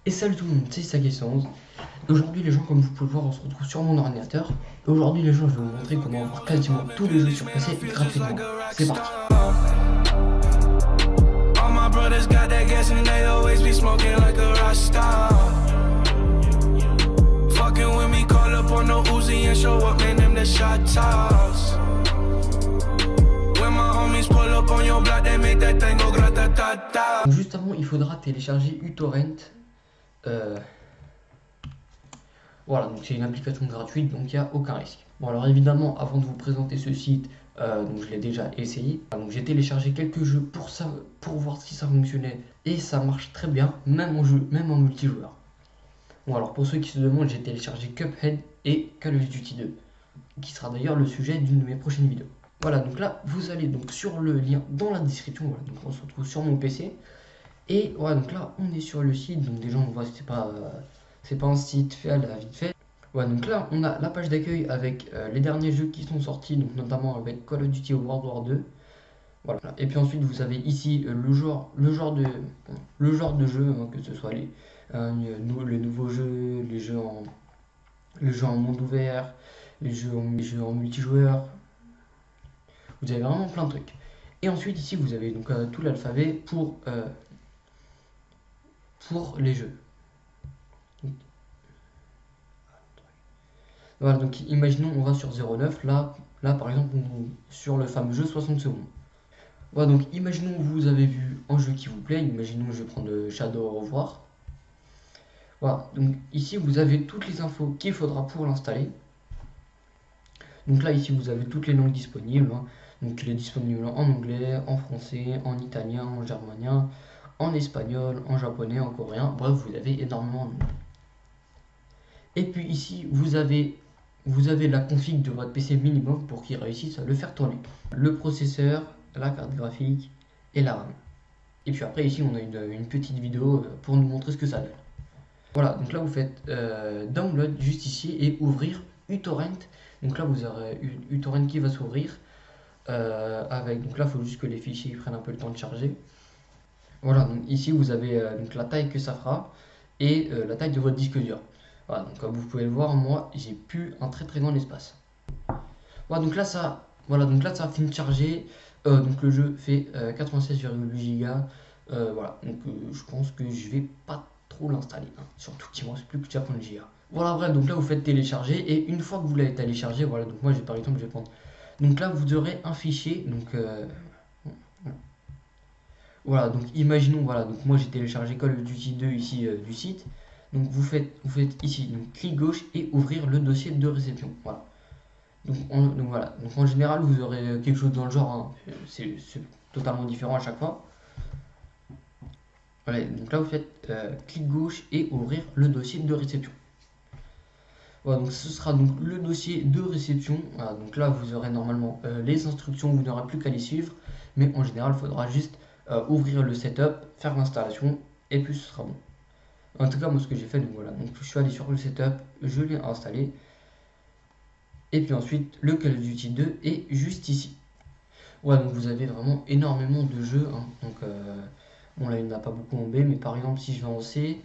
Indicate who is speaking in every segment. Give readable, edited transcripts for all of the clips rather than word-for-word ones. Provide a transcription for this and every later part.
Speaker 1: Et salut tout le monde, c'est Saki111. Aujourd'hui les gens, comme vous pouvez le voir, on se retrouve sur mon ordinateur. Et aujourd'hui les gens, je vais vous montrer comment avoir quasiment tous les jeux sur PC gratuitement. C'est parti. Donc juste avant, il faudra télécharger uTorrent. Voilà, donc c'est une application gratuite, donc il n'y a aucun risque. Bon, alors évidemment, avant de vous présenter ce site, donc je l'ai déjà essayé. Donc j'ai téléchargé quelques jeux pour ça, pour voir si ça fonctionnait, et ça marche très bien, même en jeu, même en multijoueur. Bon, alors pour ceux qui se demandent, j'ai téléchargé Cuphead et Call of Duty 2, qui sera d'ailleurs le sujet d'une de mes prochaines vidéos. Voilà, donc là, vous allez donc sur le lien dans la description. Voilà, donc on se retrouve sur mon PC. Et voilà, donc là, on est sur le site. Donc déjà, on voit que c'est pas un site fait à la vite fait. Voilà, donc là, on a la page d'accueil avec les derniers jeux qui sont sortis, donc notamment avec Call of Duty World War 2. Voilà. Et puis ensuite, vous avez ici le genre de jeu, hein, que ce soit les nouveaux jeux, les jeux en monde ouvert, les jeux en multijoueur. Vous avez vraiment plein de trucs. Et ensuite, ici, vous avez donc tout l'alphabet pour les jeux. Voilà, donc imaginons on va sur 09, là par exemple sur le fameux jeu 60 secondes. Voilà, donc imaginons vous avez vu un jeu qui vous plaît, imaginons je vais prendre Shadow au revoir. Voilà, donc ici vous avez toutes les infos qu'il faudra pour l'installer. Donc là ici vous avez toutes les langues disponibles, hein. Donc il est disponible en anglais, en français, en italien, en germanien, en espagnol, en japonais, en coréen, bref vous avez énormément de langues. Et puis ici vous avez la config de votre PC minimum pour qu'il réussisse à le faire tourner. Le processeur, la carte graphique et la RAM. Et puis après ici on a une petite vidéo pour nous montrer ce que ça donne. Voilà, donc là vous faites download juste ici et ouvrir uTorrent. Donc là vous aurez uTorrent qui va s'ouvrir avec, donc là il faut juste que les fichiers prennent un peu le temps de charger. Voilà, donc ici vous avez donc la taille que ça fera et la taille de votre disque dur. Voilà, donc comme vous pouvez le voir, moi j'ai plus un très grand espace. Voilà, donc là ça a fini de charger. Donc le jeu fait 96,8 Go. Voilà, donc je pense que je vais pas trop l'installer, hein. Surtout qu'il ne reste plus que 40 Go. Voilà, bref, donc là vous faites télécharger et une fois que vous l'avez téléchargé, voilà, donc moi j'ai par exemple, je vais prendre. Donc là vous aurez un fichier, donc voilà, donc imaginons, voilà, donc moi j'ai téléchargé Call of Duty 2 ici du site. Donc vous faites ici, donc clic gauche et ouvrir le dossier de réception. Voilà. Donc voilà, donc en général vous aurez quelque chose dans le genre, hein. C'est totalement différent à chaque fois. Voilà, donc là vous faites clic gauche et ouvrir le dossier de réception. Voilà, donc ce sera donc le dossier de réception. Voilà, donc là vous aurez normalement les instructions, vous n'aurez plus qu'à les suivre, mais en général il faudra juste ouvrir le setup, faire l'installation et puis ce sera bon. En tout cas moi ce que j'ai fait, donc voilà, donc je suis allé sur le setup, je l'ai installé. Et puis ensuite le Call of Duty 2 est juste ici. Ouais, donc vous avez vraiment énormément de jeux, hein. Donc bon là il n'y en a pas beaucoup en B, mais par exemple si je vais en C,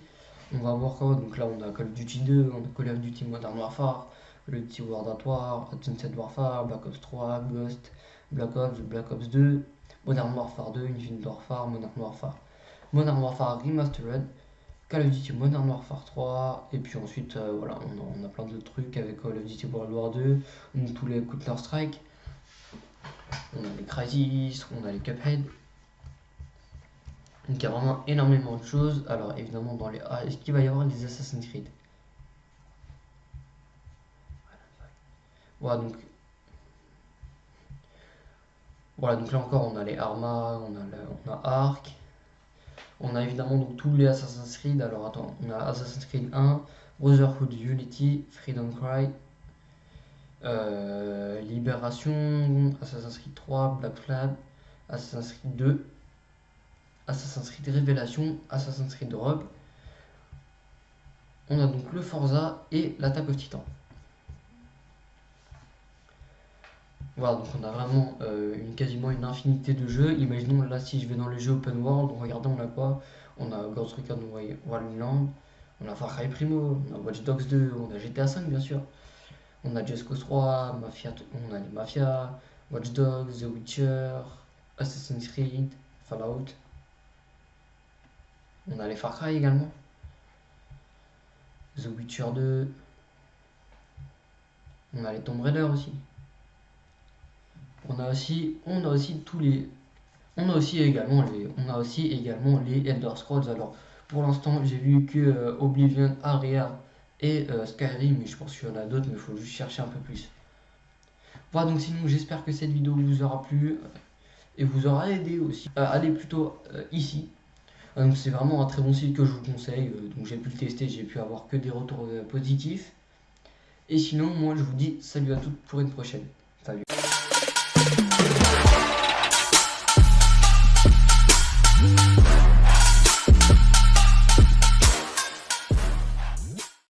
Speaker 1: on va voir quoi. Donc là on a Call of Duty 2, on a Call of Duty Modern Warfare, Call of Duty World at War, Advanced Warfare, Black Ops 3, Ghost, Black Ops 2, Modern Warfare 2, Infinite Warfare, Modern Warfare Remastered, Call of Duty Modern Warfare 3, et puis ensuite voilà, on a plein d'autres trucs avec Call of Duty World War 2, on a tous les Counter Strike, on a les Crysis, on a les Cuphead. Donc il y a vraiment énormément de choses. Alors évidemment dans les A, est-ce qu'il va y avoir des Assassin's Creed? Voilà, donc là encore on a les Arma, on a Ark. On a évidemment donc tous les Assassin's Creed. Alors attends, on a Assassin's Creed 1, Brotherhood Unity, Freedom Cry, Libération, Assassin's Creed 3, Black Flag, Assassin's Creed 2, Assassin's Creed Révélation, Assassin's Creed Rogue. On a donc le Forza et l'Attaque of Titan. Voilà, donc on a vraiment quasiment une infinité de jeux. Imaginons là si je vais dans les jeux open world, regardez on a quoi? On a Ghost Recon Wildlands, On a Far Cry Primo, on a Watch Dogs 2, on a GTA 5 bien sûr. On a Just Cause 3, on a les Mafia, Watch Dogs, The Witcher, Assassin's Creed, Fallout. On a les Far Cry également. The Witcher 2. On a les Tomb Raider aussi. On a aussi tous les. On a aussi également les Elder Scrolls. Alors, pour l'instant, j'ai vu que Oblivion, Aria et Skyrim, mais je pense qu'il y en a d'autres, mais il faut juste chercher un peu plus. Voilà, donc sinon, j'espère que cette vidéo vous aura plu et vous aura aidé aussi. Allez plutôt ici. Donc, c'est vraiment un très bon site que je vous conseille. Donc, j'ai pu le tester, j'ai pu avoir que des retours positifs. Et sinon, moi, je vous dis salut à toutes pour une prochaine. Salut.